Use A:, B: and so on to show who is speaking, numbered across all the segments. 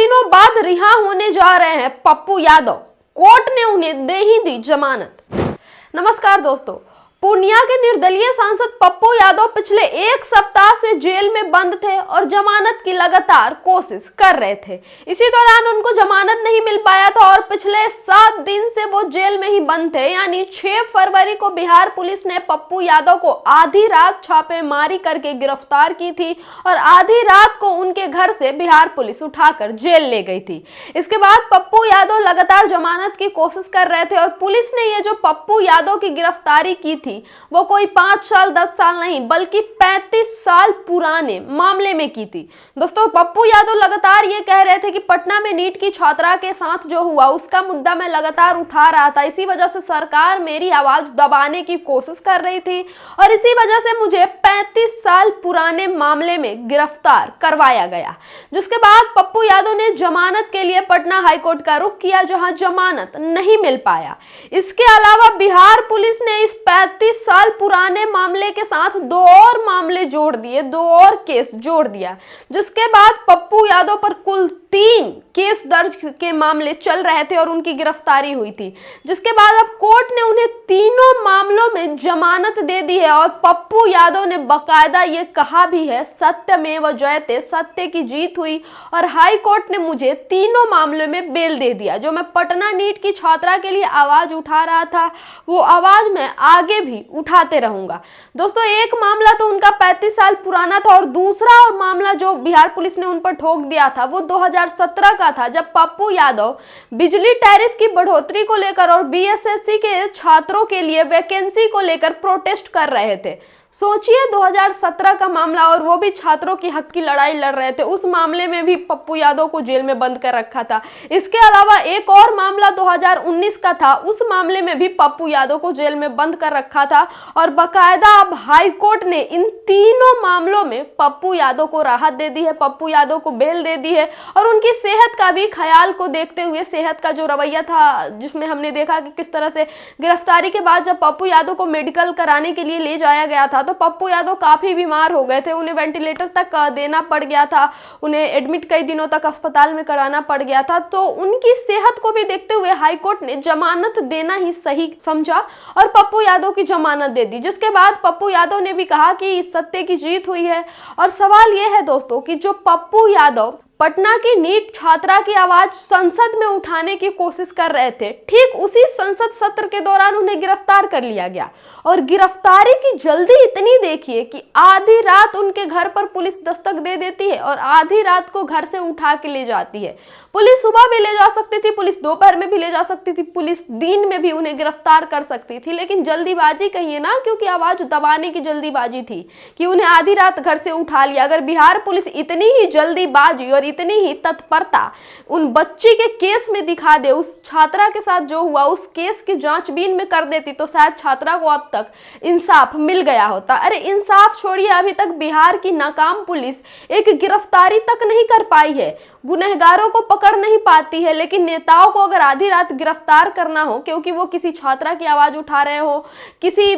A: दिनों बाद रिहा होने जा रहे हैं पप्पू यादव। कोर्ट ने उन्हें दे ही दी जमानत। नमस्कार दोस्तों, पूर्णिया के निर्दलीय सांसद पप्पू यादव पिछले एक सप्ताह से जेल में बंद थे और जमानत की लगातार कोशिश कर रहे थे। इसी दौरान उनको जमानत नहीं मिल पाया था और पिछले 7 दिन से वो जेल में ही बंद थे। यानी 6 फरवरी को बिहार पुलिस ने पप्पू यादव को आधी रात छापेमारी करके गिरफ्तार की थी और आधी रात को उनके घर से बिहार पुलिस उठाकर जेल ले गई थी। इसके बाद पप्पू यादव लगातार जमानत की कोशिश कर रहे थे और पुलिस ने ये जो पप्पू यादव की गिरफ्तारी की थी वो कोई 5 साल 10 साल नहीं बल्कि 35 साल पुराने मामले में की थी। दोस्तों, पप्पू यादव लगातार ये कह रहे थे कि पटना में नीट की छात्रा के साथ जो हुआ उसका मुद्दा मैं लगातार उठा रहा था, इसी वजह से सरकार मेरी आवाज दबाने की कोशिश कर रही थी और इसी वजह से मुझे 35 साल पुराने मामले में गिरफ्तार करवाया गया। जिसके बाद पप्पू यादव ने जमानत के लिए पटना हाईकोर्ट का रुख किया, जहां जमानत नहीं मिल पाया। इसके अलावा बिहार पुलिस ने इस 35 साल पुराने मामले के साथ 2 और मामले जोड़ दिए, 2 और केस जोड़ दिया, जिसके बाद पप्पू यादव पर कुल 3 केस दर्ज के मामले चल रहे थे और उनकी गिरफ्तारी हुई थी। जिसके बाद अब कोर्ट ने उन्हें तीनों मामलों में जमानत दे दी है और पप्पू यादव ने बकायदा ये कहा भी है, सत्यमेव जयते, सत्य की जीत हुई और हाई कोर्ट ने मुझे तीनों मामलों में बेल दे दिया। जो मैं पटना नीट की छात्रा के लिए आवाज उठा रहा था वो आवाज मैं आगे भी उठाते रहूंगा। दोस्तों, एक मामला तो उनका 35 साल पुराना था और दूसरा और मामला जो बिहार पुलिस ने उन पर ठोक दिया था वो 2017 का था, जब पप्पू यादव बिजली टैरिफ की बढ़ोतरी को लेकर और बीएसएससी के छात्रों के लिए वैकेंसी को लेकर प्रोटेस्ट कर रहे थे। सोचिए, 2017 का मामला और वो भी छात्रों की हक की लड़ाई लड़ रहे थे। उस मामले में भी पप्पू यादव को जेल में बंद कर रखा था। इसके अलावा एक और मामला 2019 का था, उस मामले में भी पप्पू यादव को जेल में बंद कर रखा था और बकायदा अब हाई कोर्ट ने इन तीनों मामलों में पप्पू यादव को राहत दे दी है, पप्पू यादव को बेल दे दी है और उनकी सेहत का भी ख्याल को देखते हुए, सेहत का जो रवैया था जिसमें हमने देखा कि किस तरह से गिरफ्तारी के बाद जब पप्पू यादव को मेडिकल कराने के लिए ले जाया गया था तो पप्पू यादव काफी बीमार हो गए थे, उन्हें वेंटिलेटर तक देना पड़ गया था, उन्हें एडमिट कई दिनों तक अस्पताल में कराना पड़ गया था। तो उनकी सेहत को भी देखते हुए हाईकोर्ट ने जमानत देना ही सही समझा और पप्पू यादव की जमानत दे दी। जिसके बाद पप्पू यादव ने भी कहा कि सत्य की जीत हुई है। और सवाल यह है दोस्तों कि जो पप्पू यादव पटना की नीट छात्रा की आवाज संसद में उठाने की कोशिश कर रहे थे, ठीक उसी संसद सत्र के दौरान उन्हें गिरफ्तार कर लिया गया और गिरफ्तारी की जल्दी इतनी देखिए कि आधी रात उनके घर पर पुलिस दस्तक दे देती है और आधी रात को घर से उठा के ले जाती है। पुलिस सुबह भी ले जा सकती थी, पुलिस दोपहर में भी ले जा सकती थी, पुलिस दिन में भी उन्हें गिरफ्तार कर सकती थी, लेकिन जल्दीबाजी कहिए ना, क्योंकि आवाज दबाने की जल्दीबाजी थी कि उन्हें आधी रात घर से उठा लिया। अगर बिहार पुलिस इतनी ही जल्दीबाजी और इतनी ही तत्परता उन बच्ची के केस में दिखा दे, उस छात्रा के साथ जो हुआ उस केस की जांचबीन में कर देती तो शायद छात्रा को अब तक इंसाफ मिल गया होता। अरे इंसाफ छोड़िए, अभी तक बिहार की नाकाम पुलिस एक गिरफ्तारी तक नहीं कर पाई है, गुनहगारों को पकड़ नहीं पाती है। लेकिन नेताओं को अगर आधी रात गिरफ्तार करना हो क्योंकि वो किसी छात्रा की आवाज उठा रहे हो, किसी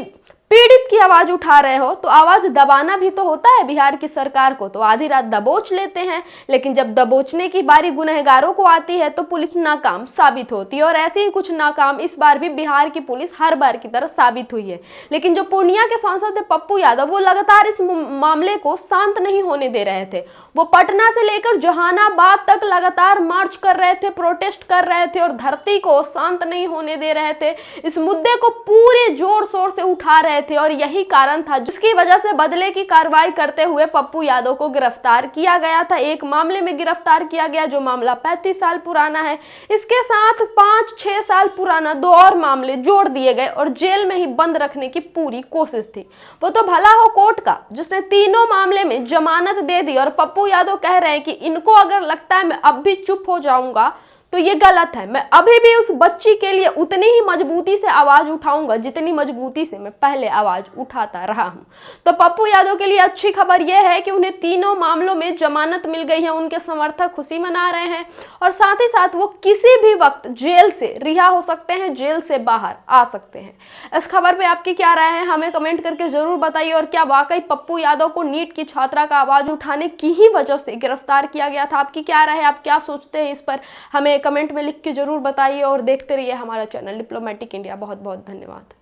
A: पीड़ित की आवाज उठा रहे हो, तो आवाज दबाना भी तो होता है बिहार की सरकार को। तो आधी रात दबोच लेते हैं, लेकिन जब दबोचने की बारी गुनहगारों को आती है तो पुलिस नाकाम साबित होती है और ऐसे ही कुछ नाकाम इस बार भी बिहार की पुलिस हर बार की तरह साबित हुई है। लेकिन जो पूर्णिया के सांसद थे पप्पू यादव, वो लगातार इस मामले को शांत नहीं होने दे रहे थे। वो पटना से लेकर जहानाबाद तक लगातार मार्च कर रहे थे, प्रोटेस्ट कर रहे थे और धरती को शांत नहीं होने दे रहे थे। इस मुद्दे को पूरे जोर शोर से उठा रहे थे और यही कारण था जिसकी वजह से बदले की कार्रवाई करते हुए पप्पू यादव को गिरफ्तार किया गया था। एक मामले में गिरफ्तार किया गया जो मामला 35 साल पुराना है, इसके साथ 5-6 साल पुराना 2 और मामले जोड़ दिए गए और जेल में ही बंद रखने की पूरी कोशिश थी। वो तो भला हो कोर्ट का जिसने तीनों मामले में जमानत दे दी और पप्पू यादव कह रहे हैं कि इनको अगर लगता है मैं अब भी चुप हो जाऊंगा तो ये गलत है। मैं अभी भी उस बच्ची के लिए उतनी ही मजबूती से आवाज उठाऊंगा जितनी मजबूती से मैं पहले आवाज उठाता रहा हूं। तो पप्पू यादव के लिए अच्छी खबर यह है कि उन्हें तीनों मामलों में जमानत मिल गई है। उनके समर्थक खुशी मना रहे हैं और साथ ही साथ वो किसी भी वक्त जेल से रिहा हो सकते हैं, जेल से बाहर आ सकते हैं। इस खबर पे आपकी क्या राय है हमें कमेंट करके जरूर बताइए। और क्या वाकई पप्पू यादव को नीट की छात्रा का आवाज उठाने की ही वजह से गिरफ्तार किया गया था? आपकी क्या राय है, आप क्या सोचते हैं इस पर हमें कमेंट में लिख के जरूर बताइए और देखते रहिए हमारा चैनल डिप्लोमेटिक इंडिया। बहुत बहुत धन्यवाद।